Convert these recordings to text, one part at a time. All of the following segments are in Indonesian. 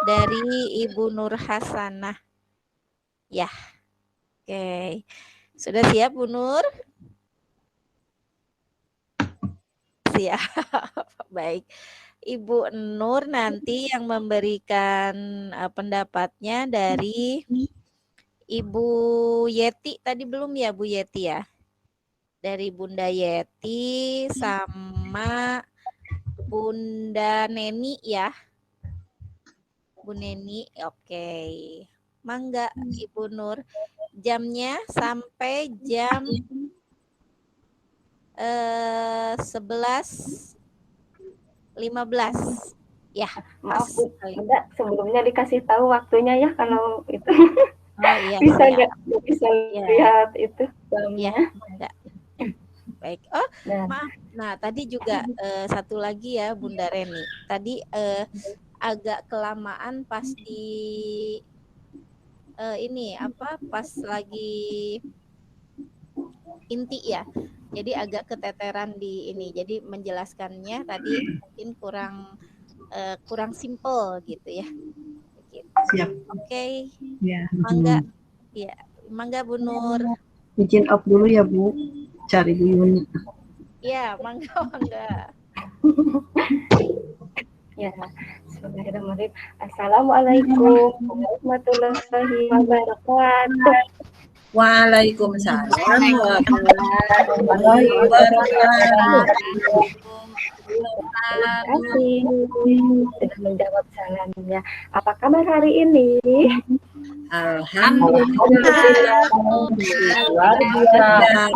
dari Ibu Nur Hasanah. Ya, oke. Sudah siap Bu Nur? Siap. Baik. Ibu Nur nanti yang memberikan pendapatnya dari Ibu Yeti tadi belum ya Bu Yeti ya? Dari Bunda Yeti sama Bunda Neni ya. Bu Neni, oke. Mangga Ibu Nur. Jamnya sampai jam 11.15. Ya, maaf Bu, Bunda, sebelumnya dikasih tahu waktunya ya kalau itu. Oh iya, bisa siap. nggak bisa lihat itu jamnya? Enggak. Baik. Oh, maaf. Nah, tadi juga satu lagi ya Bunda Reni. Tadi agak kelamaan pas di ini apa? Pas lagi inti ya. Jadi agak keteteran di ini. Jadi menjelaskannya tadi mungkin kurang simple gitu ya. Gitu. Siap. Oke. Ya. Mangga. Ya, mangga Bu Nur. Izin off dulu ya Bu. Cari Bu Yuni. Ya, mangga. Ya, bismillahirrahmanirrahim. Assalamualaikum warahmatullahi wabarakatuh. Waalaikumsalam warahmatullahi wabarakatuh. Terima kasih sudah menjawab salamnya. Apa kabar hari ini? Alhamdulillah. Luar biasa.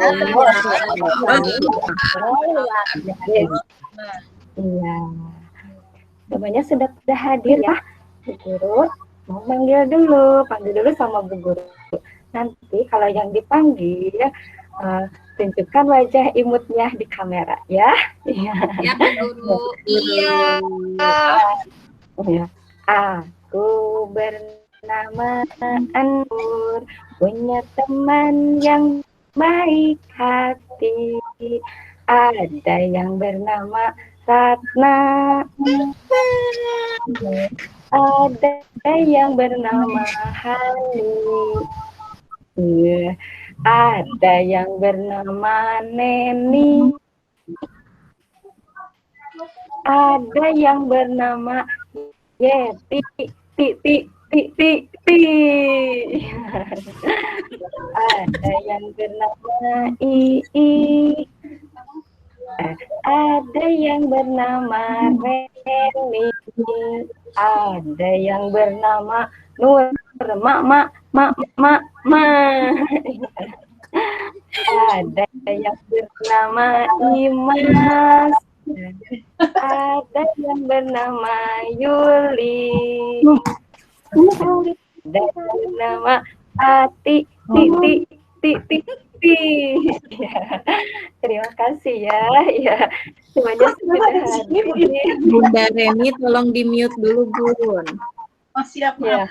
Iya. Semuanya sudah hadir ya, Bu Guru. Mau panggil dulu sama Bu Guru. Nanti kalau yang dipanggil, tunjukkan wajah imutnya di kamera ya. Iya. Ya Bu Guru. Iya. Ya. Aku bernama Anur, punya teman yang baik hati. Ada yang bernama Ratna, ada yang bernama Hani, ada yang bernama Neni, ada yang bernama Yeti, ada yang bernama Ii, ada yang bernama Reni, ada yang bernama Nur, ada yang bernama Imas, ada yang bernama Yuli, ada yang bernama Ati, Terima kasih ya. Ya, semuanya sudah hadir. Bunda Reni tolong di mute dulu Bun. Oh siap ya.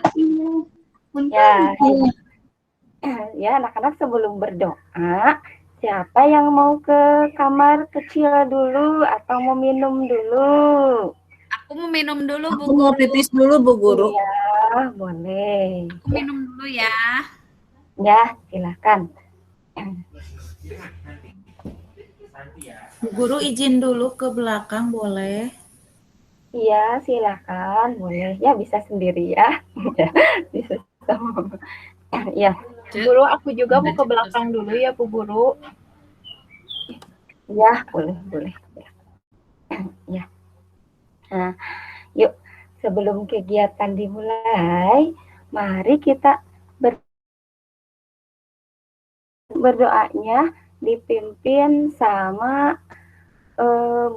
Ya, anak-anak sebelum berdoa, siapa yang mau ke kamar kecil dulu atau mau minum dulu? Aku mau minum dulu Bu Guru. Mau pipis dulu Bu Guru. Ya, boleh. Aku minum dulu ya. Ya, silakan. Bu Guru izin dulu ke belakang boleh? Iya, silakan, boleh. Ya, bisa sendiri ya. Bisa sama. Ya. Guru, aku juga mau ke belakang dulu ya, Bu Guru. Ya, boleh. Ya. Nah, yuk, sebelum kegiatan dimulai, mari kita berdoanya dipimpin sama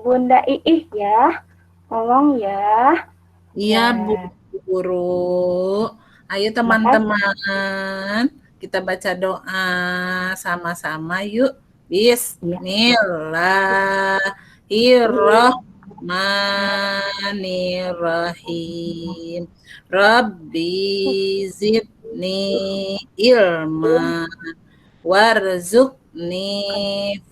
Bunda Iih ya. Tolong ya. Iya Bu Guru. Ayo teman-teman, kita baca doa sama-sama yuk. Bismillahirrahmanirrahim. Rabbi zidni ilma warzuqni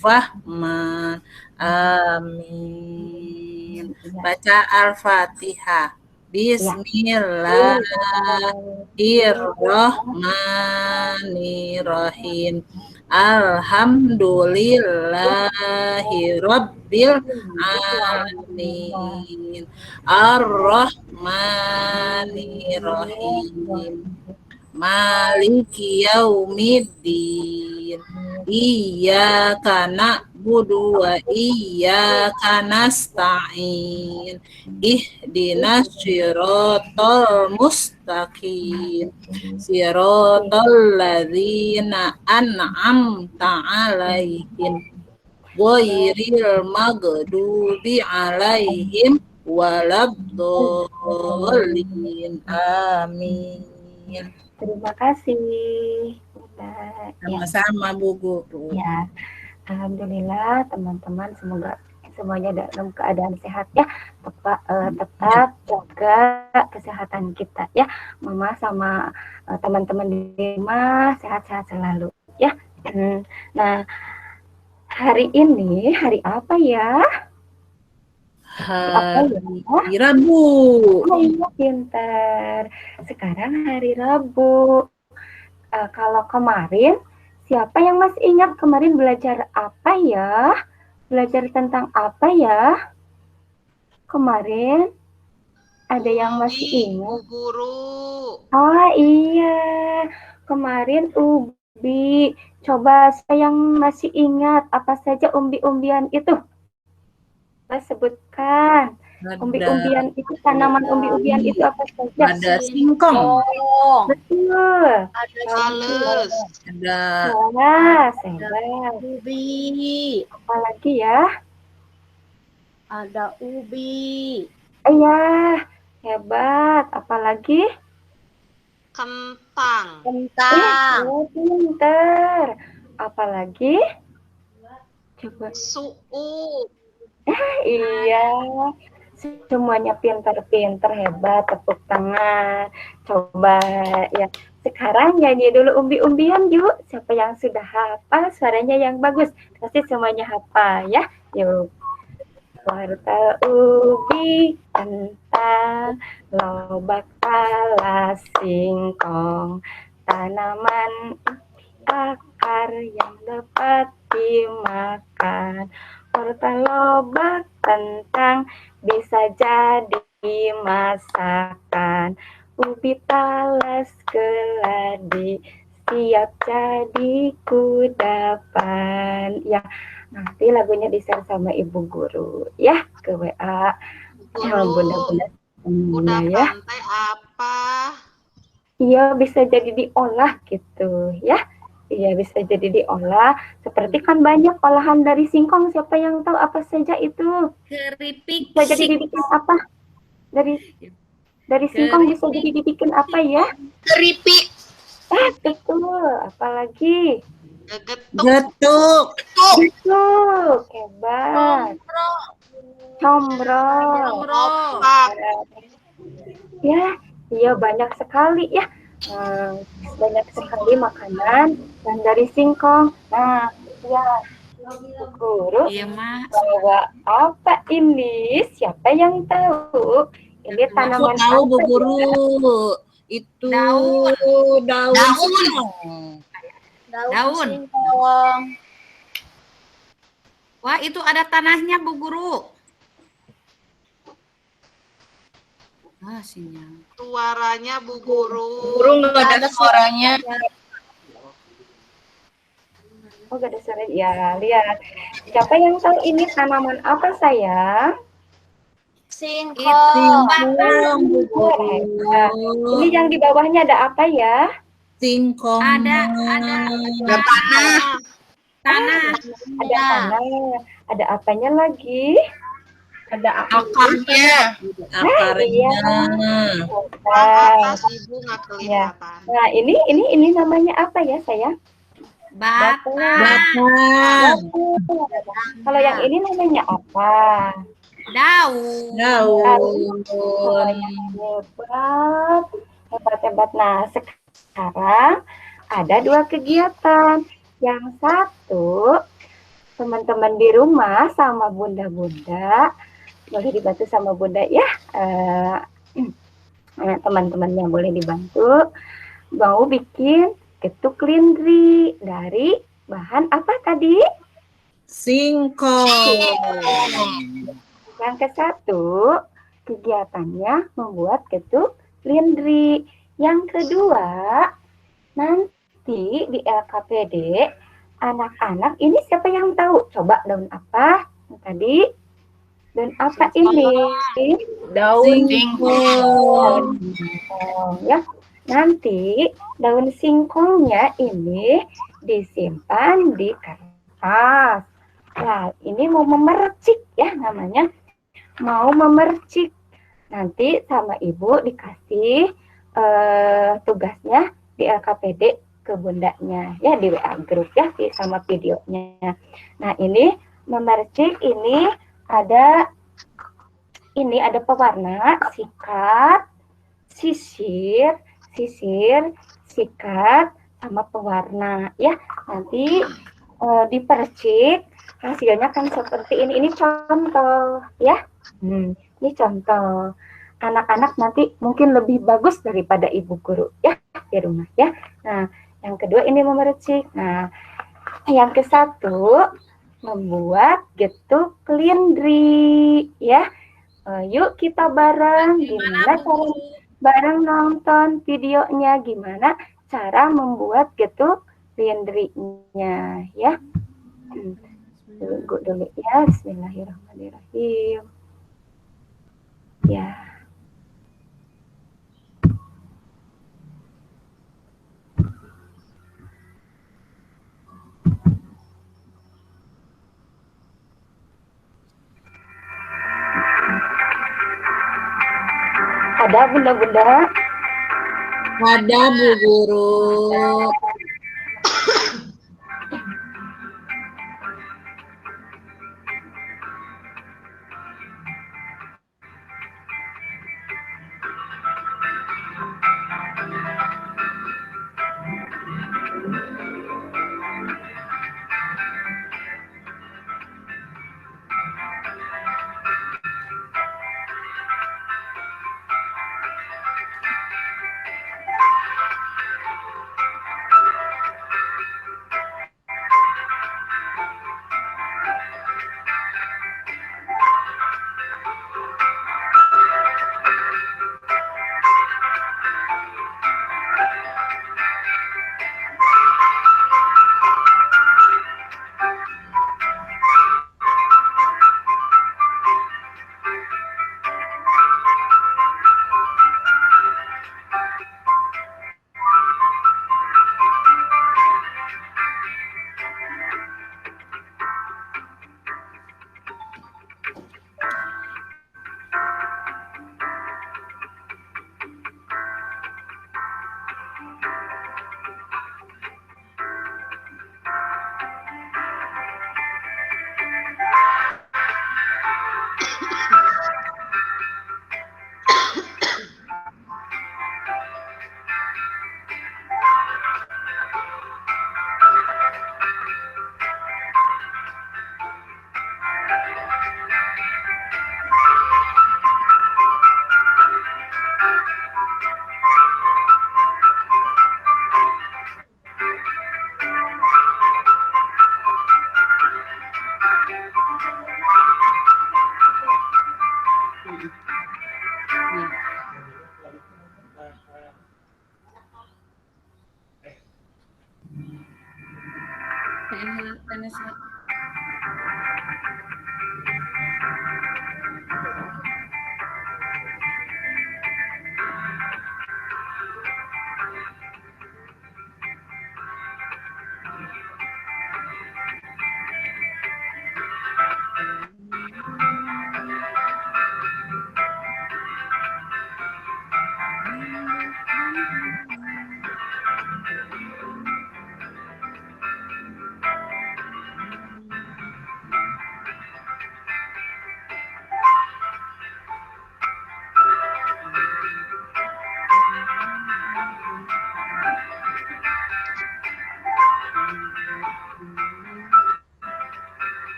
fahman. Amin. Baca Al-Fatihah. Bismillahirrahmanirrahim. Alhamdulillahirabbil alamin. Ar-Rahmanirrahim. Maliki yaumiddin. Iyyaka na'budu wa iyyaka nasta'in. Ihdinas siratal mustaqim. Siratal ladzina an'amta 'alaihim ghairil maghdubi 'alaihim waladdallin. Amin. Terima kasih. Nah, ya. Sama-sama Bu Guru. Ya, alhamdulillah teman-teman semuanya dalam keadaan sehat ya. Tetap jaga kesehatan kita ya. Mama sama teman-teman di rumah sehat-sehat selalu ya. Nah, hari ini hari apa ya? Hari Rabu. Oh iya, pintar. Sekarang hari Rabu. Kalau kemarin, siapa yang masih ingat kemarin belajar apa ya? Belajar tentang apa ya? Kemarin ada yang masih ingat? Bu Guru. Oh iya, kemarin ubi. Coba saya yang masih ingat apa saja umbi-umbian itu? Saya sebutkan. Umbi-umbian itu, tanaman umbi-umbian itu apa saja? Ada singkong. Betul. Ada Sales. Ada Sebelah. ubi, Apalagi ya? ada ubi, Iya, hebat. Apalagi? Kentang. kentang, Pinter. Apalagi? Coba. Suuk. Iya. Semuanya pinter-pinter, hebat. Tepuk tangan. Coba ya. Sekarang nyanyi dulu umbi-umbian yuk. Siapa yang sudah hafal suaranya yang bagus. Pasti semuanya hafal ya. Yuk. Wortel, ubi, kentang, lobak, talas, singkong, tanaman akar yang dapat dimakan. Wortel, lobak, kentang bisa jadi masakan. Ubi, talas, keladi siap jadi kudapan. Ya, nanti lagunya di-share sama ibu guru ya ke WA. Bunda-bunda Udah ya. pantai apa? Iya, bisa jadi diolah gitu ya. Iya, bisa jadi diolah. Seperti kan banyak olahan dari singkong. Siapa yang tahu apa saja itu? Keripik. Bisa jadi dibikin apa? Dari singkong bisa jadi dibikin apa ya? Keripik. Betul. Apalagi? getuk. Betul. Hebat. Combrong. Opak. Ya, iya banyak sekali ya. Banyak sekali makanan yang dari singkong. Nah, ya, guru Iya, Mak. bawa apa ini? Siapa yang tahu? Ini Aku tanaman tahu Bu apa? Guru. Itu Daun. singkong. Daun. singkong, Wah, itu ada tanahnya, Bu Guru. Sinyal. Suaranya Bu Guru. Guru nggak ada suaranya. Oh, gak ada suara. Ya, lihat. Siapa yang tahu ini tanaman apa, sayang? singkong, Singkong Bu Hebat. Guru. Ini yang di bawahnya ada apa ya? Singkong. Ada tanah. Ada tanah. Ada apanya lagi? Ada akarnya. Akarnya. Atas Ibu nggak kelihatan. Nah, ini namanya apa ya, sayang? Batang. Kalau yang ini namanya apa? Daun. Hebat. Nah, sekarang ada 2 kegiatan. Yang satu, teman-teman di rumah sama bunda-bunda, boleh dibantu sama bunda ya. Nah, teman-temannya boleh dibantu. Mau bikin getuk lindri dari bahan apa tadi? Singkong. Yang ke-1, kegiatannya membuat getuk lindri. Yang kedua, nanti di LKPD, anak-anak ini siapa yang tahu? Coba daun apa yang tadi? Daun apa ini? Daun Singkong. Ya. Nanti daun singkongnya ini disimpan di kertas. Nah, ini mau memercik ya namanya. Mau memercik. Nanti sama ibu dikasih tugasnya di LKPD ke bundanya ya di WA group ya sama videonya. Nah, ini memercik ini ada pewarna, sikat, sisir, sikat, sama pewarna ya. Nanti dipercik, hasilnya kan seperti ini. Ini contoh ya. Ini contoh. Anak-anak nanti mungkin lebih bagus daripada ibu guru ya di rumah ya. Nah, yang kedua ini memercik. Nah, yang ke-1 membuat getuk lindri ya. Yuk kita bareng gimana cara bareng nonton videonya gimana cara membuat getuk lindrinya ya. Tunggu dulu ya. Bismillahirrahmanirrahim. Ya. Ada bunda-bunda? Ada Bu Guru.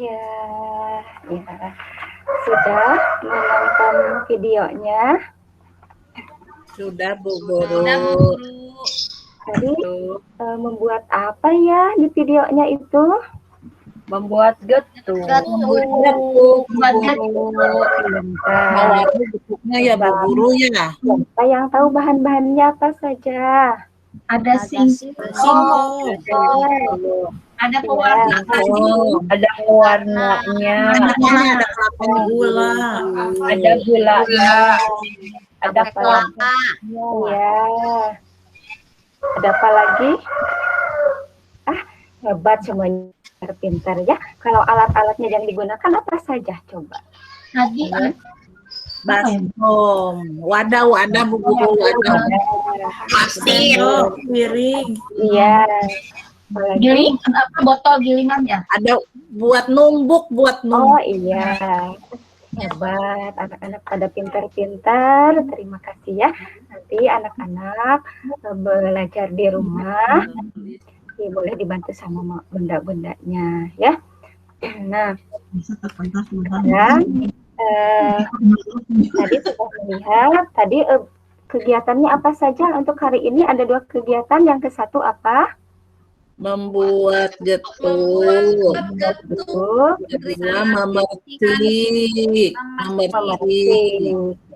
Ya, sudah menonton videonya. Sudah Bu Guru. Sudah Bu Guru. Tadi membuat apa ya di videonya itu? Membuat getuk. Mewarnai bentuknya ya Bu Guru ya. Siapa yang tahu bahan-bahannya apa saja? Ada Singkong. ada pewarna, ada pewarnanya, Ada kelapa Gula. ada gulanya, ada kelapa. Ya. Ada apa lagi? Hebat semuanya, pintar ya. Kalau alat-alatnya yang digunakan apa saja coba? tadi baskom, wadah Bu Guru, wadah. Pasir. Piring. Iya. Apalagi? giling apa botol gilingan ya? Ada buat numbuk, Oh iya. Hebat, anak-anak pada pintar-pintar. Terima kasih ya. Nanti anak-anak belajar di rumah. Ya, boleh dibantu sama bunda-bundanya ya. Nah, tadi sudah melihat tadi kegiatannya apa saja untuk hari ini. Ada 2 kegiatan. Yang ke satu apa? membuat getuk, memetik.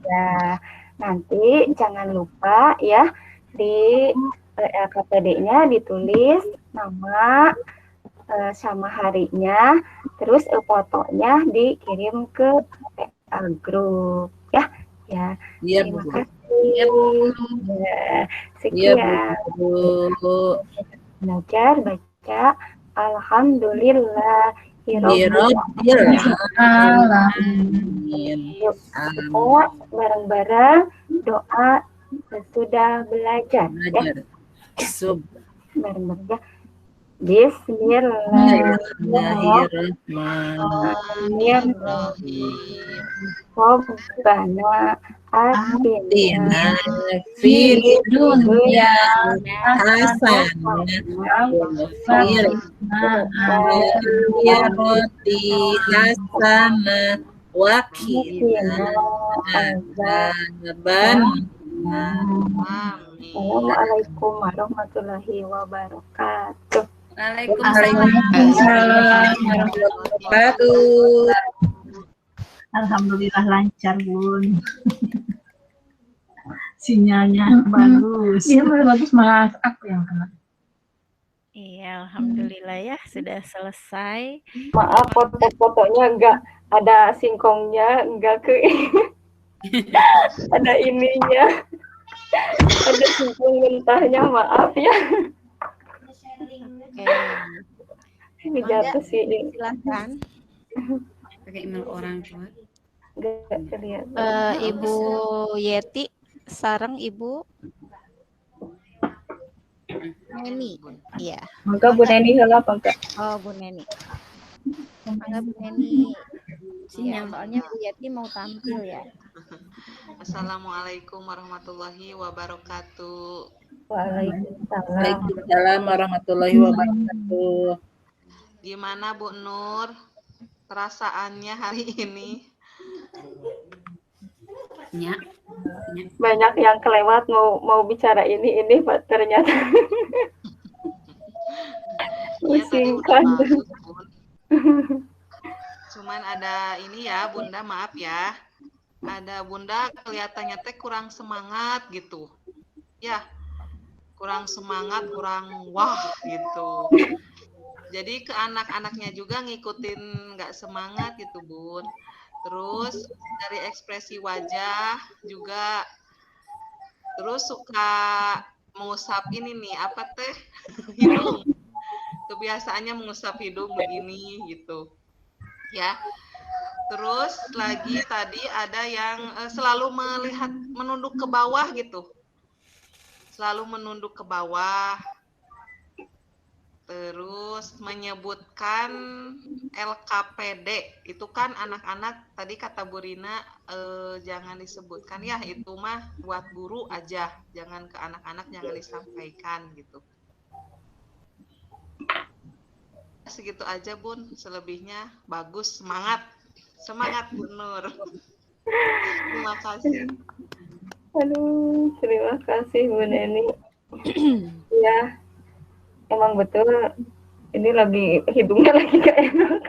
Ya, nanti jangan lupa ya di LKPD-nya ditulis nama sama harinya, terus fotonya dikirim ke PA grup ya. Ya, Iya, terima Bu. kasih. Ya, Bu. Ya, Iya, sekian Bu. belajar baca alhamdulillah. Alhamdulillah. Yuk, kita bareng-bareng doa sesudah belajar ya. Belajar. Bareng-bareng ya. Bismillahirrahmanirrahim. Rabbana atina Fid dunya hasanah wa fil akhirati hasanah wa qina adzaban. Assalamualaikum warahmatullahi wabarakatuh. Waalaikumsalam. Wabarakatuh. Alhamdulillah lancar, Bun. Sinyalnya bagus. Iya, bagus, Mas. Aku yang kena. Iya, alhamdulillah ya sudah selesai. Maaf, foto-fotonya enggak ada singkongnya, enggak ke ada ininya. Ada singkong mentahnya, maaf ya. Oke, Ini jatuh sih. silakan. Pakai email orang tua. Enggak kelihatan. Ibu Yeti, sarang Ibu Neni. Iya. Maka Bu Neni heula pangka. Oh, Bu Neni. Mangga Bu Neni. Ya, soalnya Bu Yeti mau tampil ya. Assalamualaikum warahmatullahi wabarakatuh. Waalaikumsalam. Waalaikumsalam warahmatullahi wabarakatuh. Gimana Bu Nur perasaannya hari ini? Ya. Banyak yang kelewat mau bicara ini Pak, ternyata. Ya tadi udah Singkat. bagus, Bun. Cuman ada ini ya Bunda, maaf ya. Ada Bunda kelihatannya teh kurang semangat gitu. Ya, kurang semangat, kurang wah gitu. Jadi ke anak-anaknya juga ngikutin nggak semangat gitu Bun. Terus dari ekspresi wajah juga. Terus suka mengusap ini nih apa teh hidung. Kebiasaannya mengusap hidung begini gitu. Ya. Terus lagi tadi ada yang selalu melihat menunduk ke bawah gitu. Selalu menunduk ke bawah. Terus menyebutkan LKPD. Itu kan anak-anak tadi kata Bu Rina jangan disebutkan ya, itu mah buat guru aja. Jangan ke anak-anak, jangan disampaikan gitu. Segitu aja Bun, selebihnya bagus, semangat. Semangat Bu Nur. Terima kasih. Aduh, terima kasih Bu Neni. Ya, emang betul ini lagi hidungnya lagi gak enak.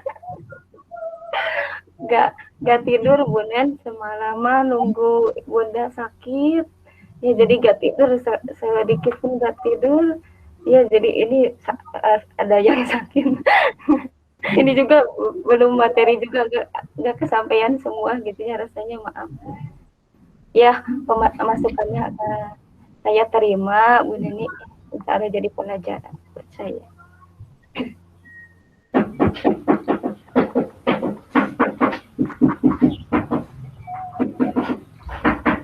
Gak tidur Bu Nen, semalaman nunggu Bunda sakit. Ya jadi gak tidur, sedikit pun gak tidur. Ya jadi ini ada yang sakit. Ini juga belum materi juga nggak kesampaian semua gitu ya, rasanya maaf. Ya, masukannya saya terima Bu Neni, insya jadi pelajaran buat saya.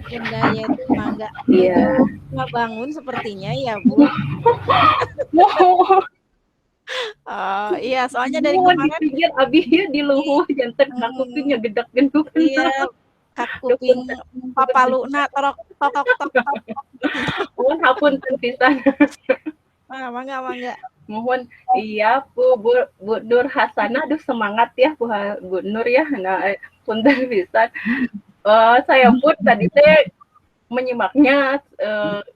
Bunda Yeti Mangga. Iya. Nggak bangun sepertinya ya Bu. Oh iya, soalnya dari kemarin dipikir abi ya di leuweuh janten nakupingnya gedak-genduk. iya kakuping papaluna torok tok tok tok. Mohon hapunten pisan. Mangga. Mohon iya Bu Nur Hasanah, aduh semangat ya Bu Nur ya. Nah, punten pisan. Saya pun tadi teh menyimaknya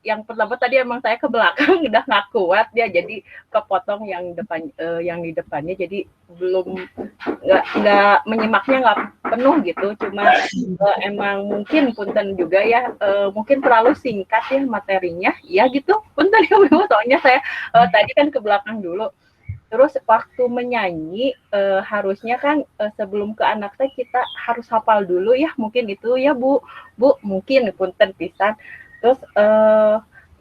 yang pertama tadi emang saya ke belakang udah nggak kuat ya, jadi kepotong yang di depannya, jadi belum nggak menyimaknya nggak penuh gitu, cuma emang mungkin punten juga ya, mungkin terlalu singkat ya materinya ya gitu, punten ya soalnya saya tadi kan ke belakang dulu. Terus waktu menyanyi harusnya kan sebelum ke anak teh kita harus hafal dulu ya, mungkin itu ya Bu mungkin punten pisan. Terus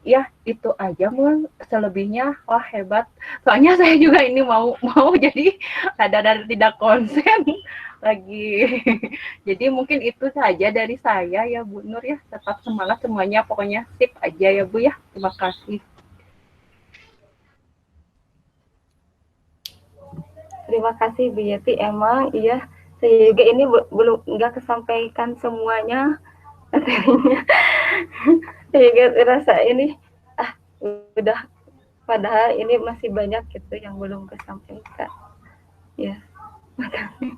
ya itu aja Mun, selebihnya wah hebat. Soalnya saya juga ini mau jadi ada tidak konsen lagi. Jadi mungkin itu saja dari saya ya Bu Nur ya. Tetap semangat semuanya, pokoknya sip aja ya Bu ya. Terima kasih. Terima kasih Bu Yeti, emang iya saya juga ini belum nggak kesampaikan semuanya materinya. Saya juga rasa ini udah, padahal ini masih banyak gitu yang belum kesampaikan. Ya, makasih.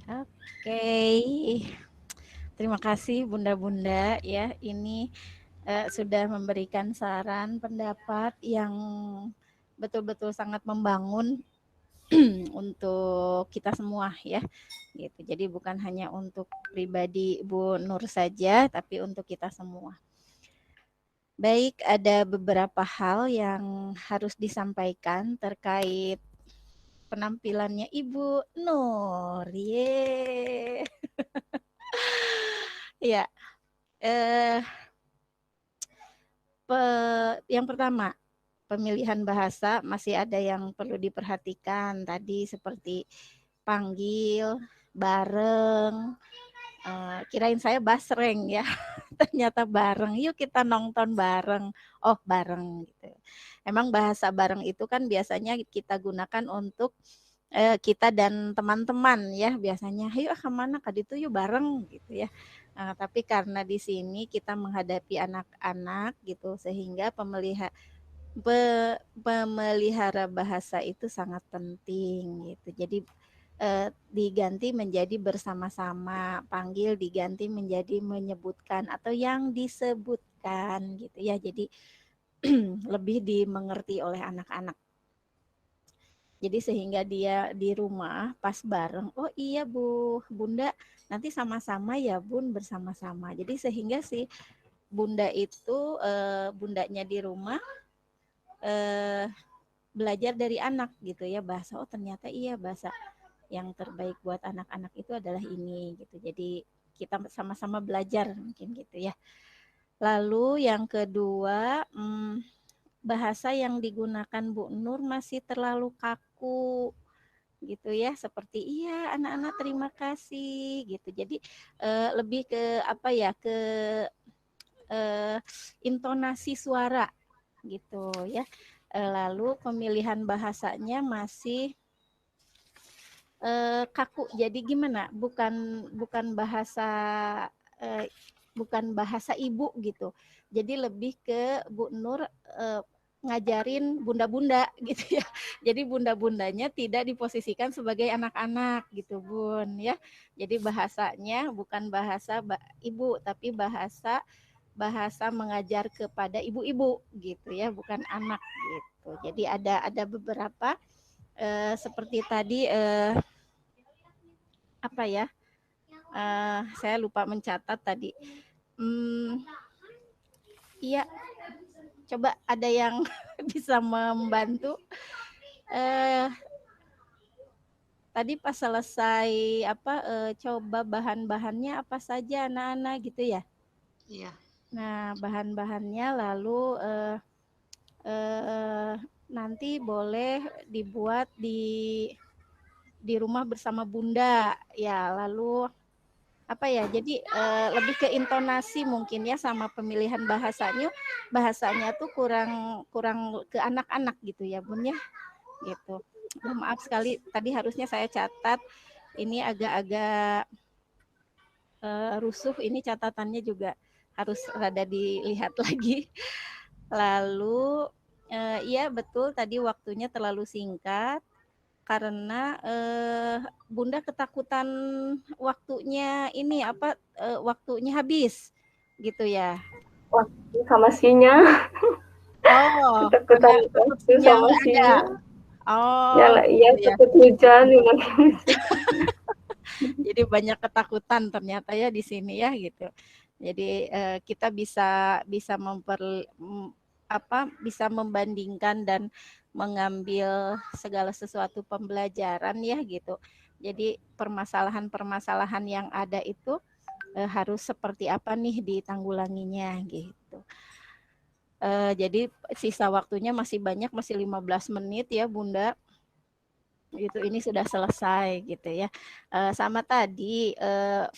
Oke. Terima kasih Bunda-bunda ya. Ini sudah memberikan saran pendapat yang betul-betul sangat membangun untuk kita semua ya gitu. Jadi bukan hanya untuk pribadi Bu Nur saja tapi untuk kita semua. Baik, ada beberapa hal yang harus disampaikan terkait penampilannya Ibu Nur. Ye. Ya. Yang pertama, pemilihan bahasa masih ada yang perlu diperhatikan tadi seperti panggil, bareng, kirain saya basreng ya, ternyata bareng, yuk kita nonton bareng, oh bareng gitu. Emang bahasa bareng itu kan biasanya kita gunakan untuk kita dan teman-teman ya, biasanya ayo kemana kaditu yuk bareng gitu ya. Tapi karena di sini kita menghadapi anak-anak gitu sehingga pemelihara bahasa itu sangat penting gitu. Jadi diganti menjadi bersama-sama, panggil diganti menjadi menyebutkan atau yang disebutkan gitu ya. Jadi lebih dimengerti oleh anak-anak. Jadi sehingga dia di rumah pas bareng, oh iya Bu, Bunda nanti sama-sama ya Bun, bersama-sama. Jadi sehingga si Bunda itu bundanya di rumah belajar dari anak gitu ya, bahasa, oh ternyata iya bahasa yang terbaik buat anak-anak itu adalah ini gitu. Jadi kita sama-sama belajar mungkin gitu ya. Lalu yang kedua, bahasa yang digunakan Bu Nur masih terlalu kaku gitu ya, seperti iya anak-anak terima kasih gitu. Jadi lebih ke apa ya, ke intonasi suara gitu ya. Lalu pemilihan bahasanya masih kaku. Jadi gimana? Bukan bahasa bukan bahasa ibu gitu. Jadi lebih ke Bu Nur ngajarin bunda-bunda gitu ya. Jadi bunda-bundanya tidak diposisikan sebagai anak-anak gitu Bun ya. Jadi bahasanya bukan bahasa ibu tapi bahasa mengajar kepada ibu-ibu gitu ya, bukan anak gitu. Jadi ada beberapa seperti tadi apa ya? Saya lupa mencatat tadi. Iya, coba ada yang bisa membantu. Tadi pas selesai coba bahan-bahannya apa saja anak-anak gitu ya? Iya. Nah bahan-bahannya lalu nanti boleh dibuat di rumah bersama Bunda ya. Lalu apa ya, jadi lebih ke intonasi mungkin ya, sama pemilihan bahasanya tuh kurang ke anak-anak gitu ya Bun ya gitu. Maaf sekali tadi harusnya saya catat, ini agak-agak rusuh, ini catatannya juga harus rada dilihat lagi. Lalu iya betul tadi waktunya terlalu singkat karena Bunda ketakutan waktunya ini waktunya habis gitu ya. Waktu sama sinyal. Oh, Ketakutan waktu sama sinyal. Oh, ya iya gitu takut hujan. Jadi banyak ketakutan ternyata ya di sini ya gitu. Jadi kita bisa bisa membandingkan dan mengambil segala sesuatu pembelajaran ya gitu. Jadi permasalahan-permasalahan yang ada itu harus seperti apa nih ditanggulanginya gitu. Jadi sisa waktunya masih banyak, masih 15 menit ya Bunda. Gitu, ini sudah selesai gitu ya. Sama tadi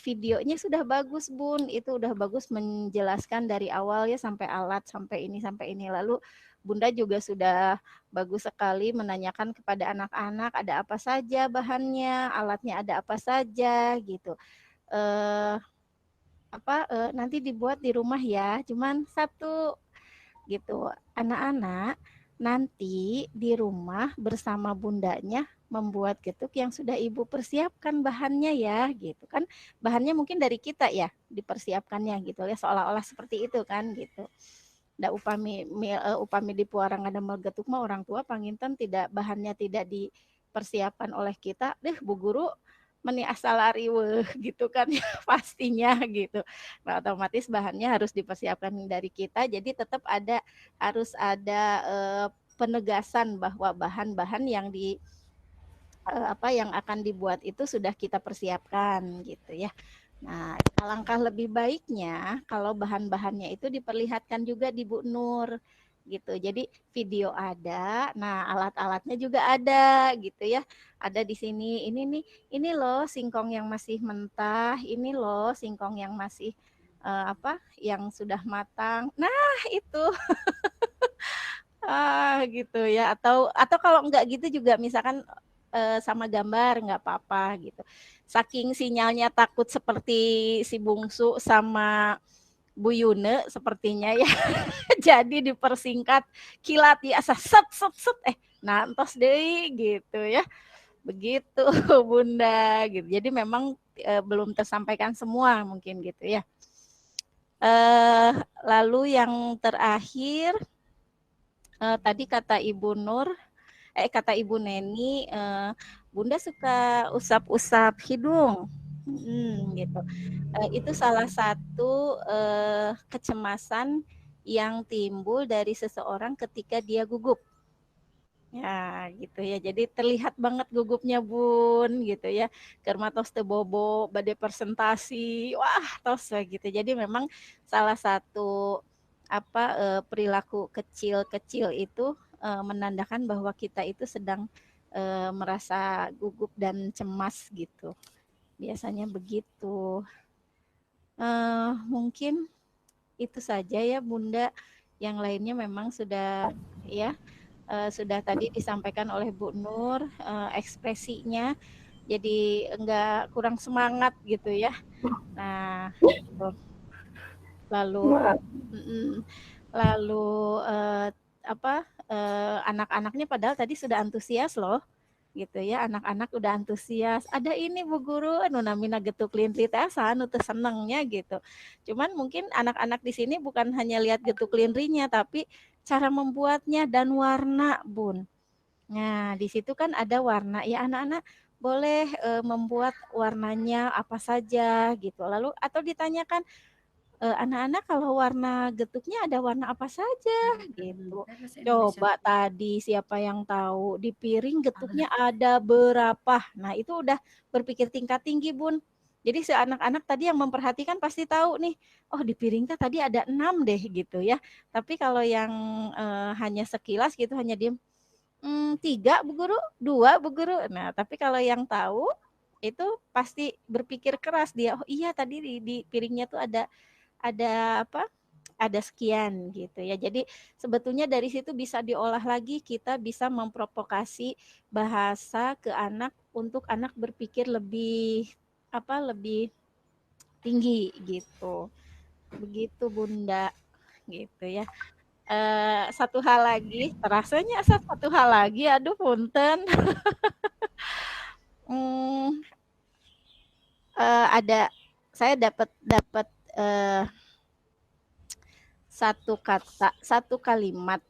videonya sudah bagus Bun, itu udah bagus menjelaskan dari awal ya sampai alat sampai ini. Lalu Bunda juga sudah bagus sekali menanyakan kepada anak-anak ada apa saja bahannya, alatnya ada apa saja gitu. Nanti dibuat di rumah ya, cuman satu gitu. Anak-anak nanti di rumah bersama bundanya membuat getuk yang sudah ibu persiapkan bahannya ya gitu kan, bahannya mungkin dari kita ya dipersiapkannya gitu ya, seolah-olah seperti itu kan gitu. Da upami di puarangan damel getuk mah orang tua panginten tidak bahannya tidak dipersiapkan oleh kita, deh Bu Guru meni asal ariweuh gitu kan ya pastinya gitu. Nah, otomatis bahannya harus dipersiapkan dari kita. Jadi tetap harus ada penegasan bahwa bahan-bahan yang yang akan dibuat itu sudah kita persiapkan gitu ya. Nah, alangkah lebih baiknya kalau bahan-bahannya itu diperlihatkan juga di Bu Nur gitu. Jadi video ada, nah alat-alatnya juga ada gitu ya. Ada di sini. Ini loh singkong yang masih mentah, ini loh singkong yang masih yang sudah matang. Nah, itu. Gitu ya. Atau kalau enggak gitu juga misalkan sama gambar nggak apa-apa gitu. Saking sinyalnya takut seperti si Bungsu sama Bu Yune sepertinya ya. Jadi dipersingkat kilat ya asa set nantos deh gitu ya. Begitu Bunda gitu. Jadi memang belum tersampaikan semua mungkin gitu ya. Lalu yang terakhir tadi kata Ibu Neni, Bunda suka usap-usap hidung, gitu. Itu salah satu kecemasan yang timbul dari seseorang ketika dia gugup. Ya, gitu ya. Jadi terlihat banget gugupnya Bun, gitu ya. Keur tos teu bobo, bade presentasi, wah tos gitu. Jadi memang salah satu perilaku kecil-kecil itu menandakan bahwa kita itu sedang merasa gugup dan cemas gitu. Biasanya begitu. Mungkin itu saja ya Bunda. Yang lainnya memang sudah sudah tadi disampaikan oleh Bu Nur, ekspresinya jadi enggak kurang semangat gitu ya. Nah, gitu. Lalu anak-anaknya padahal tadi sudah antusias loh gitu ya, anak-anak udah antusias. Ada ini Bu Guru anu namina getuk lintri teh anu teu senengnya gitu. Cuman mungkin anak-anak di sini bukan hanya lihat getuk lintrinya tapi cara membuatnya dan warna Bun. Nah, di situ kan ada warna ya, anak-anak boleh membuat warnanya apa saja gitu. Lalu atau ditanyakan anak-anak kalau warna getuknya ada warna apa saja gitu. Coba tadi siapa yang tahu di piring getuknya ada berapa. Nah, itu udah berpikir tingkat tinggi, Bun. Jadi si anak-anak tadi yang memperhatikan pasti tahu nih, oh di piringnya tadi ada 6 deh gitu ya. Tapi kalau yang hanya sekilas gitu hanya diem 3 Bu Guru, 2 Bu Guru. Nah, tapi kalau yang tahu itu pasti berpikir keras dia. Oh iya tadi di piringnya tuh ada sekian gitu ya. Jadi sebetulnya dari situ bisa diolah lagi, kita bisa memprovokasi bahasa ke anak untuk anak berpikir lebih tinggi gitu. Begitu Bunda gitu ya. Satu hal lagi, terasanya satu hal lagi, aduh punten. Saya dapat satu kalimat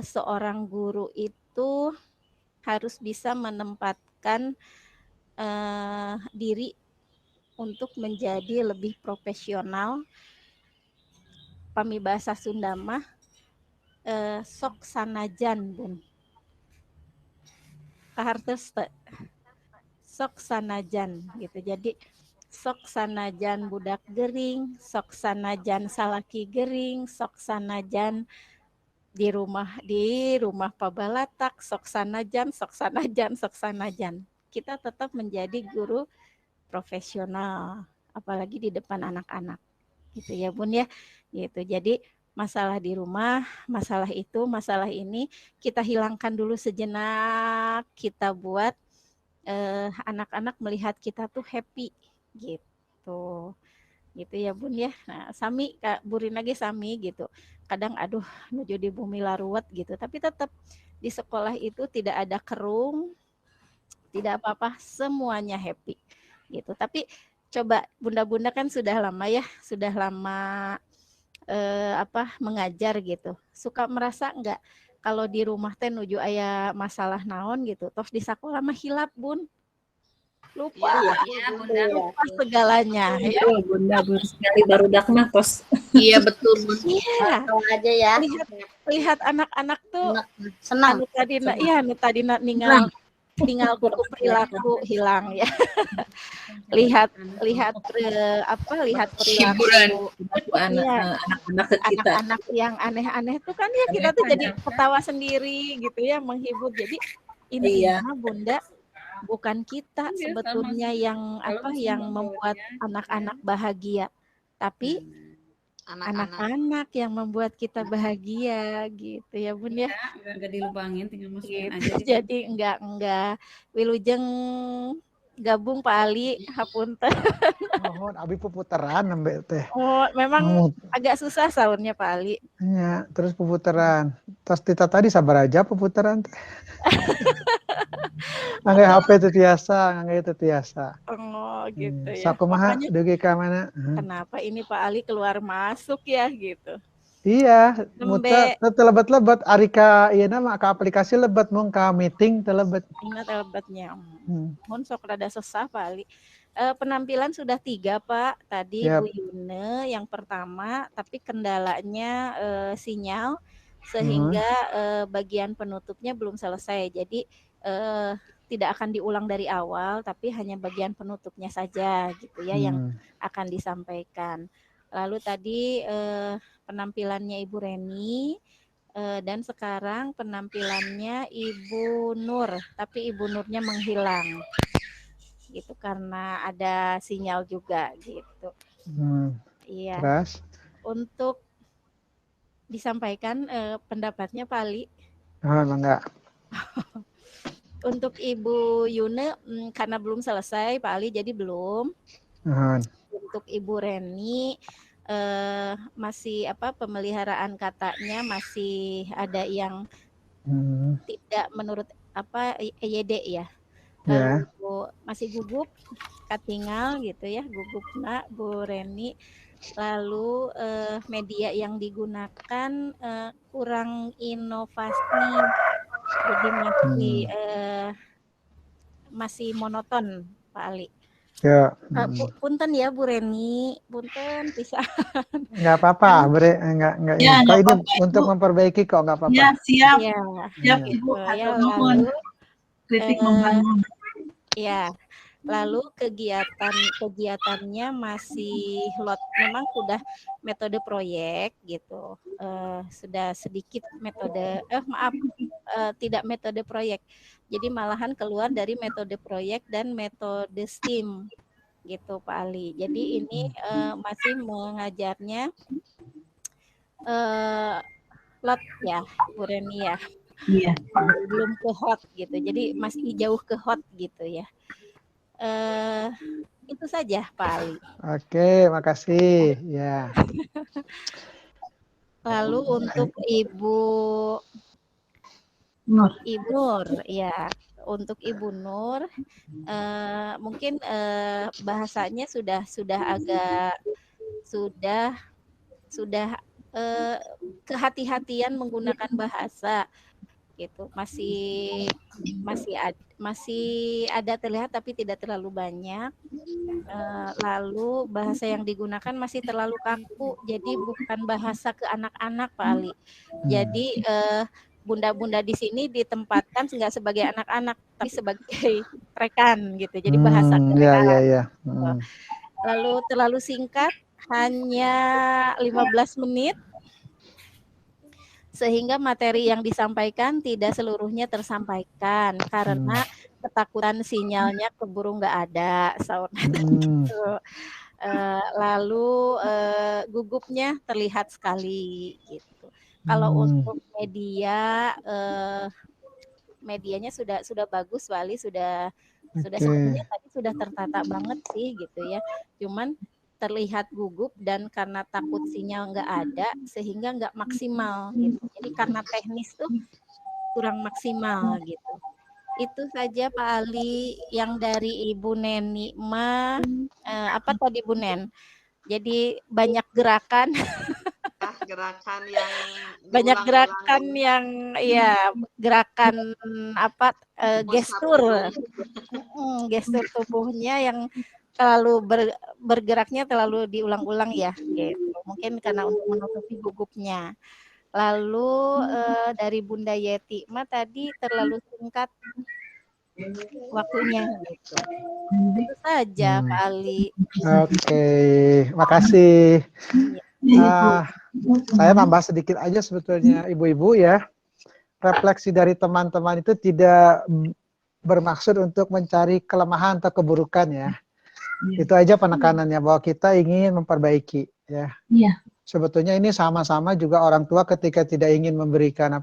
seorang guru itu harus bisa menempatkan diri untuk menjadi lebih profesional pamibasa Sunda mah sok sanajan Bun. Kahartos teu sok sanajan gitu. Jadi sok sanajan budak gering, sok sanajan salaki gering, sok sanajan di rumah pabalatak, sok sanajan, sok sanajan, sok sanajan. Kita tetap menjadi guru profesional, apalagi di depan anak-anak. Gitu ya Bun ya. Gitu. Jadi masalah di rumah, masalah itu, masalah ini kita hilangkan dulu sejenak, kita buat anak-anak melihat kita tuh happy gitu. Gitu ya Bun ya. Nah, sami Kak Burin lagi sami gitu. Kadang aduh nuju di bumi laruat gitu, tapi tetap di sekolah itu tidak ada kerung, tidak apa-apa, semuanya happy gitu. Tapi coba bunda-bunda kan sudah lama ya, sudah lama mengajar gitu. Suka merasa enggak kalau di rumah teh nuju aya masalah naon gitu, terus di sekolah mah hilap Bun. Lupa, Iya, Bunda. lupa segalanya ya. Bunda sekali baru dak mah tos. Iya betul Bun. Iya, Tahu aja ya. lihat anak-anak tuh Senang. anu tadina tinggal kuku perilaku hilang ya. lihat perilaku Anak-anak ke kita. anak-anak yang aneh-aneh tuh kan ya kita tuh jadi ketawa sendiri gitu ya, menghibur. Jadi intinya Bunda bukan kita sebetulnya yang membuat anak-anak bahagia, tapi anak-anak yang membuat kita bahagia gitu ya Bun ya. Enggak dilubangin, tinggal masukin Gitu. aja. Jadi enggak wilujeng gabung Pak Ali hapunten. Mohon abi puputaran nembe teh. Oh, memang agak susah sahurnya Pak Ali. Ya, terus puputaran. Tas tita tadi sabar aja puputaran teh. Angge HP teh tiasa, angge teh tiasa. Oh, gitu ya. Sakumaha Makanya deuge ka mana? kenapa ini Pak Ali keluar masuk ya gitu. Iya, Nembe. muta teu lebat-lebat ari ka ieu mah ka aplikasi lebat mung ka meeting teu lebat. Ingat lebatnya. Mohon sok rada sesah Pak Ali. Penampilan sudah 3 Pak. Tadi Bu Yune yang pertama, tapi kendalanya sinyal sehingga bagian penutupnya belum selesai. Jadi tidak akan diulang dari awal, tapi hanya bagian penutupnya saja gitu ya yang akan disampaikan. Lalu tadi penampilannya Ibu Reni dan sekarang penampilannya Ibu Nur, tapi Ibu Nurnya menghilang gitu karena ada sinyal juga gitu. Iya. Terus untuk disampaikan pendapatnya Pak Ali. Enggak. Untuk Ibu Yune karena belum selesai Pak Ali, jadi belum. Untuk Ibu Reni masih pemeliharaan katanya masih ada yang tidak menurut EYD ya. Lalu masih gugup, katingal gitu ya, gugupna Bu Reni. Lalu media yang digunakan kurang inovasi, jadi masih monoton Pak Ali. Ya. Punten ya Bu Reni, punten bisa. Enggak apa-apa, enggak Ya, ini. Kok ini apa-apa, untuk Ibu. memperbaiki kok enggak apa-apa. Ya, siap. Ya, Siap gitu. Ibu, Ya, atur nuhun. Kritik membangun. Ya, lalu kegiatannya masih memang sudah metode proyek gitu, sudah sedikit metode tidak metode proyek, jadi malahan keluar dari metode proyek dan metode STEAM gitu Pak Ali. Jadi ini masih mengajarnya lot ya Bu Reni ya. Iya. Belum ke hot gitu, jadi masih jauh ke hot gitu ya. Itu saja Pak Ali. Oke, makasih ya. Lalu untuk Ibu Nur ya, untuk Ibu Nur mungkin bahasanya sudah agak sudah kehati-hatian menggunakan bahasa. gitu. Masih ada terlihat tapi tidak terlalu banyak. Lalu bahasa yang digunakan masih terlalu kaku, jadi bukan bahasa ke anak-anak, Pak Ali. Jadi bunda-bunda di sini ditempatkan nggak sebagai anak-anak, tapi sebagai rekan gitu. Jadi bahasa ke Ya, rekan. ya, ya. Lalu terlalu singkat, hanya 15 menit, sehingga materi yang disampaikan tidak seluruhnya tersampaikan karena ketakutan sinyalnya keburu nggak ada, sahurnya gitu. Lalu gugupnya terlihat sekali gitu. Kalau untuk media, medianya sudah bagus, Wali sudah sebenarnya tadi sudah tertata banget sih gitu ya. Cuman terlihat gugup dan karena takut sinyal nggak ada sehingga nggak maksimal gitu. Jadi karena teknis tuh kurang maksimal gitu. Itu saja Pak Ali. Yang dari Ibu Neni mah apa tadi Bu Nen? Jadi banyak gerakan. Gerakan yang banyak gerakan yang ya gerakan apa gestur gestur tubuhnya yang terlalu bergeraknya terlalu diulang-ulang ya gitu. Mungkin karena untuk menutupi gugupnya. Lalu dari Bunda Yeti mah tadi terlalu singkat waktunya gitu. Itu saja Pak Ali. Oke, makasih. Saya nambah sedikit aja sebetulnya ibu-ibu ya. Refleksi dari teman-teman itu tidak bermaksud untuk mencari kelemahan atau keburukan ya. Itu aja penekanannya bahwa kita ingin memperbaiki ya. Sebetulnya ini sama-sama juga orang tua ketika tidak ingin memberikan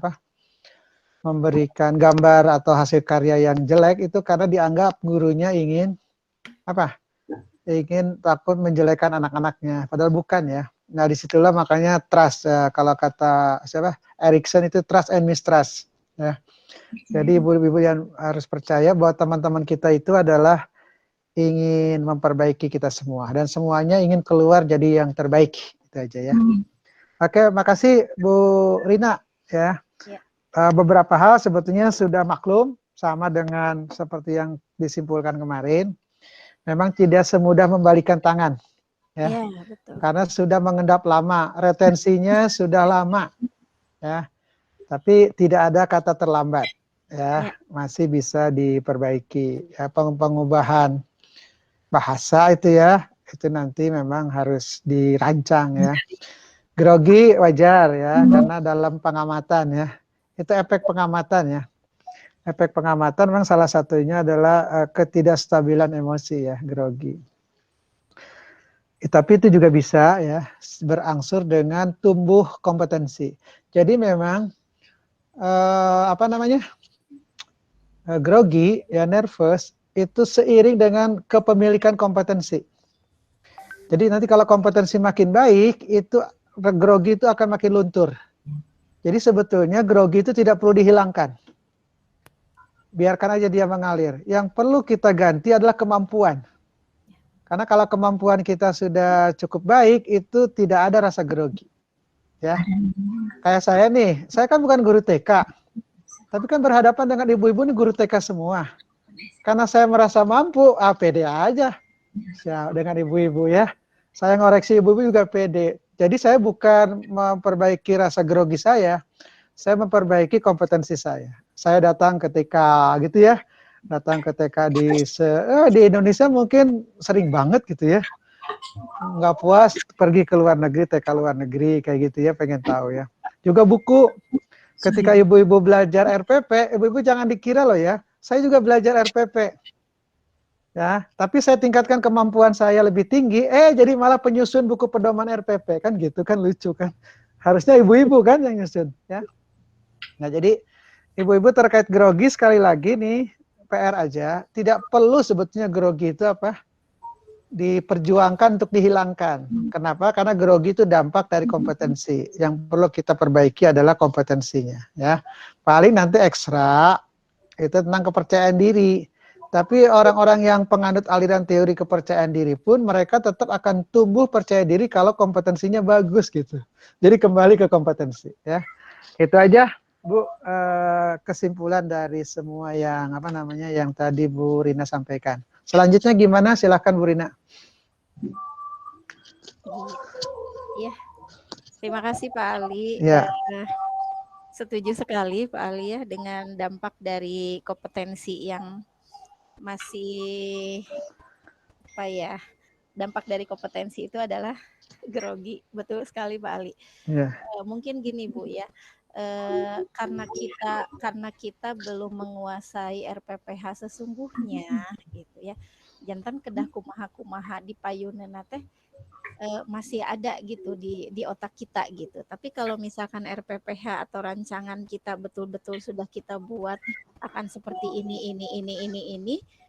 memberikan gambar atau hasil karya yang jelek itu karena dianggap gurunya ingin ingin takut menjelekkan anak-anaknya, padahal bukan ya. Nah disitulah makanya trust kalau kata Erikson itu trust and mistrust ya. Jadi ibu-ibu yang harus percaya bahwa teman-teman kita itu adalah ingin memperbaiki kita semua dan semuanya ingin keluar jadi yang terbaik. Itu aja ya. Oke, makasih Bu Rina ya. Beberapa hal sebetulnya sudah maklum sama dengan seperti yang disimpulkan kemarin. Memang tidak semudah membalikan tangan ya. Betul. Karena sudah mengendap lama, retensinya sudah lama ya. Tapi tidak ada kata terlambat ya. Masih bisa diperbaiki ya, pengubahan bahasa itu ya, itu nanti memang harus dirancang ya. Grogi wajar ya, karena dalam pengamatan ya, itu efek pengamatan ya. Efek pengamatan memang salah satunya adalah ketidakstabilan emosi ya, grogi. Tapi itu juga bisa ya, berangsur dengan tumbuh kompetensi. Jadi memang grogi ya, nervous itu seiring dengan kepemilikan kompetensi. Jadi nanti kalau kompetensi makin baik, itu grogi itu akan makin luntur. Jadi sebetulnya grogi itu tidak perlu dihilangkan. Biarkan aja dia mengalir. Yang perlu kita ganti adalah kemampuan. Karena kalau kemampuan kita sudah cukup baik, itu tidak ada rasa grogi. Ya. Kayak saya nih, saya kan bukan guru TK. Tapi kan berhadapan dengan ibu-ibu ini guru TK semua. Karena saya merasa mampu, pede aja dengan ibu-ibu ya. Saya ngoreksi ibu-ibu juga pede. Jadi saya bukan memperbaiki rasa grogi saya memperbaiki kompetensi saya. Saya datang ketika gitu ya, datang ketika di Indonesia mungkin sering banget gitu ya. Nggak puas pergi ke luar negeri, TK luar negeri kayak gitu ya, pengen tahu ya. Juga buku, ketika ibu-ibu belajar RPP, ibu-ibu jangan dikira loh ya, saya juga belajar RPP. Ya, tapi saya tingkatkan kemampuan saya lebih tinggi, jadi malah penyusun buku pedoman RPP, kan gitu kan, lucu kan. Harusnya ibu-ibu kan yang nyusun ya. Nah, jadi ibu-ibu terkait grogi sekali lagi nih, PR aja, tidak perlu sebetulnya grogi itu diperjuangkan untuk dihilangkan. Kenapa? Karena grogi itu dampak dari kompetensi. Yang perlu kita perbaiki adalah kompetensinya ya. Paling nanti ekstra itu tentang kepercayaan diri. Tapi orang-orang yang penganut aliran teori kepercayaan diri pun mereka tetap akan tumbuh percaya diri kalau kompetensinya bagus gitu. Jadi kembali ke kompetensi ya. Itu aja Bu, kesimpulan dari semua yang apa namanya yang tadi Bu Rina sampaikan. Selanjutnya gimana? Silakan Bu Rina. Ya, terima kasih Pak Ali. Ya. Setuju sekali Pak Ali ya dengan dampak dari kompetensi yang masih apa ya? Dampak dari kompetensi itu adalah grogi. Betul sekali Pak Ali. Ya. Mungkin gini Bu ya. Karena kita belum menguasai RPPH sesungguhnya gitu ya. Jantan kedah kumaha di payuneuna teh masih ada gitu di otak kita gitu. Tapi kalau misalkan RPPH atau rancangan kita betul-betul sudah kita buat akan seperti ini,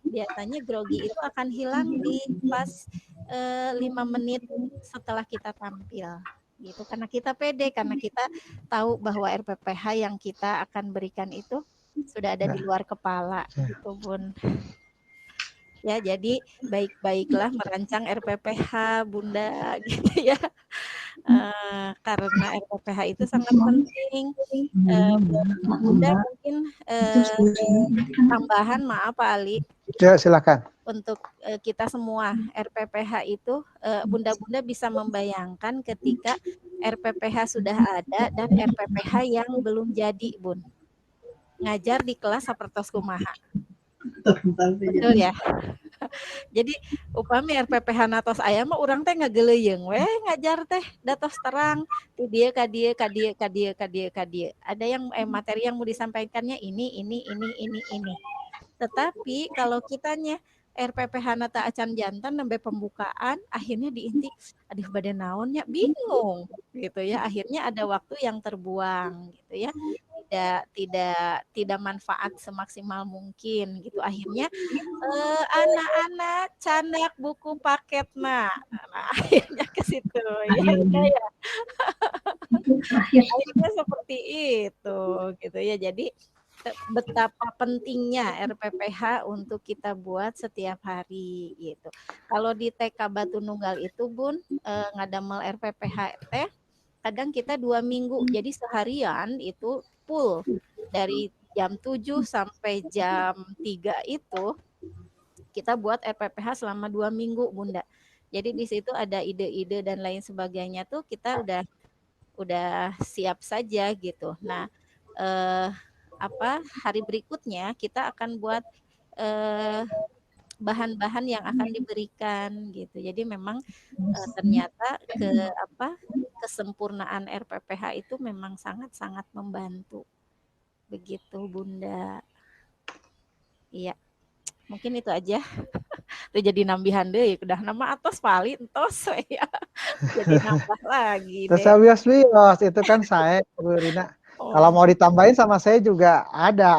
biasanya grogi itu akan hilang di pas 5 menit setelah kita tampil gitu. Karena kita pede, karena kita tahu bahwa RPPH yang kita akan berikan itu sudah ada di luar kepala gitu Bun. Ya, jadi baik-baiklah merancang RPPH Bunda gitu ya. Karena RPPH itu sangat penting. Bunda mungkin tambahan, maaf Pak Ali. Ya, silakan. Untuk kita semua, RPPH itu Bunda-Bunda bisa membayangkan ketika RPPH sudah ada dan RPPH yang belum jadi, Bun. Ngajar di kelas sapertos kumaha. Betul ya. Jadi upami RPPH natos aya mah urang teh ngageleyeung we ngajar teh datos terang ti dieu ka dieu. Ada yang materi yang mau disampaikannya ini. Tetapi kalau kitanya RPPH nata acan jantan nembe pembukaan akhirnya diinti aduh bade naonnya bingung gitu ya. Akhirnya ada waktu yang terbuang gitu ya. Tidak manfaat semaksimal mungkin gitu. Akhirnya anak-anak candak buku paket nah akhirnya ke situ ya. Akhirnya seperti itu gitu ya. Jadi betapa pentingnya RPPH untuk kita buat setiap hari gitu. Kalau di TK Batu Nunggal itu Bun ngadamel RPPH teh kadang kita 2 minggu. Jadi seharian itu full dari jam 7 sampai jam 3 itu kita buat RPPH selama 2 minggu Bunda. Jadi di situ ada ide-ide dan lain sebagainya tuh kita udah siap saja gitu. Nah, hari berikutnya kita akan buat bahan-bahan yang akan diberikan gitu. Jadi memang ternyata kesempurnaan RPPH itu memang sangat-sangat membantu. Begitu Bunda. Iya. Mungkin itu aja. Tuh jadi nambihan deh, udah nama atas pali entos ya. Jadi nambah lagi deh. Terus itu kan saya Bu Rina. Kalau mau ditambahin sama saya juga ada.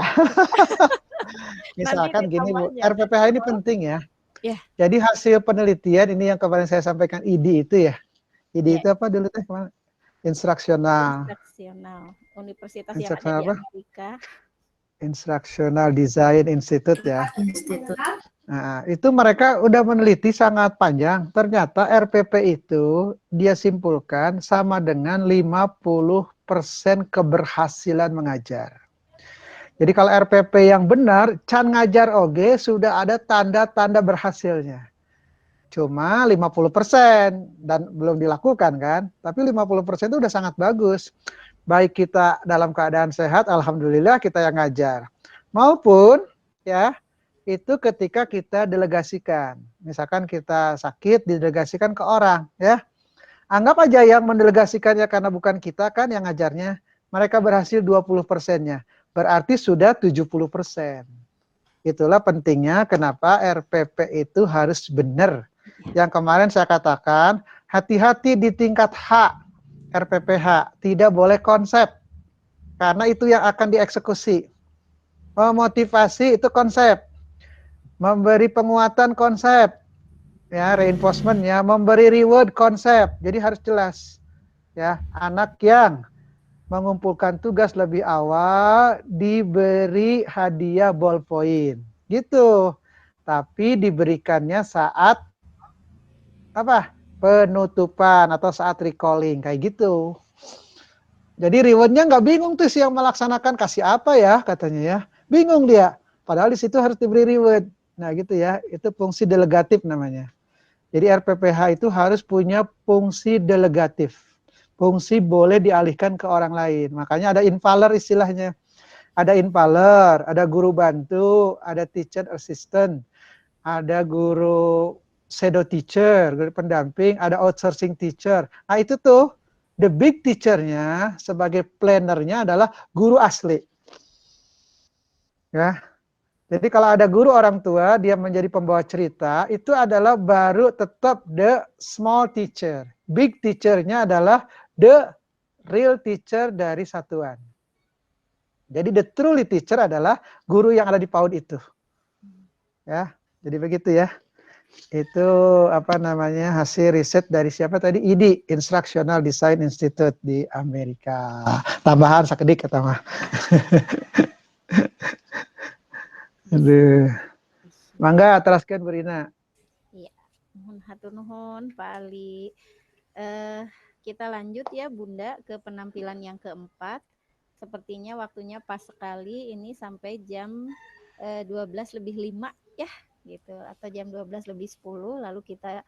Misalkan gini Bu, RPPH ini penting ya. Yeah. Jadi hasil penelitian ini yang kemarin saya sampaikan ID itu ya. ID itu apa dulu teh kemarin? Instruksional. Universitas yang ada di Amerika. Instructional Design Institute ya. Nah, itu mereka udah meneliti sangat panjang. Ternyata RPP itu dia simpulkan sama dengan 50% keberhasilan mengajar. Jadi kalau RPP yang benar, can ngajar oge sudah ada tanda-tanda berhasilnya. Cuma 50% dan belum dilakukan kan. Tapi 50% itu udah sangat bagus. Baik kita dalam keadaan sehat, alhamdulillah kita yang ngajar. Maupun ya itu ketika kita delegasikan. Misalkan kita sakit, didelegasikan ke orang ya. Anggap aja yang mendelegasikannya karena bukan kita kan yang ngajarnya. Mereka berhasil 20%-nya. Berarti sudah 70%. Itulah pentingnya kenapa RPP itu harus benar. Yang kemarin saya katakan, hati-hati di tingkat H RPPH. Tidak boleh konsep. Karena itu yang akan dieksekusi. Memotivasi itu konsep. Memberi penguatan konsep. Ya, reinforcement ya, memberi reward konsep. Jadi harus jelas. Ya, anak yang mengumpulkan tugas lebih awal diberi hadiah ballpoint. Gitu. Tapi diberikannya saat penutupan atau saat recalling kayak gitu. Jadi rewardnya nggak bingung tuh si yang melaksanakan kasih apa ya katanya ya. Bingung dia. Padahal di situ harus diberi reward. Nah gitu ya, itu fungsi delegatif namanya. Jadi RPPH itu harus punya fungsi delegatif. Fungsi boleh dialihkan ke orang lain. Makanya ada invaler istilahnya. Ada invaler, ada guru bantu, ada teacher assistant, ada guru shadow teacher, guru pendamping, ada outsourcing teacher. Nah itu tuh, the big teacher-nya sebagai planner-nya adalah guru asli. Ya. Jadi kalau ada guru orang tua, dia menjadi pembawa cerita, itu adalah baru tetap the small teacher. Big teacher-nya adalah the real teacher dari satuan. Jadi the truly teacher adalah guru yang ada di PAUD itu. Ya, jadi begitu ya. Itu apa namanya hasil riset dari siapa tadi? IDI, Instructional Design Institute di Amerika. Tambahan sakedik kata mah. Aduh. Mangga teruskan Bu Rina. Iya, nuhun hatur nuhun Pak Ali. Kita lanjut ya Bunda ke penampilan yang keempat. Sepertinya waktunya pas sekali ini sampai jam 12 lebih 5 ya gitu, atau jam 12 lebih 10, lalu kita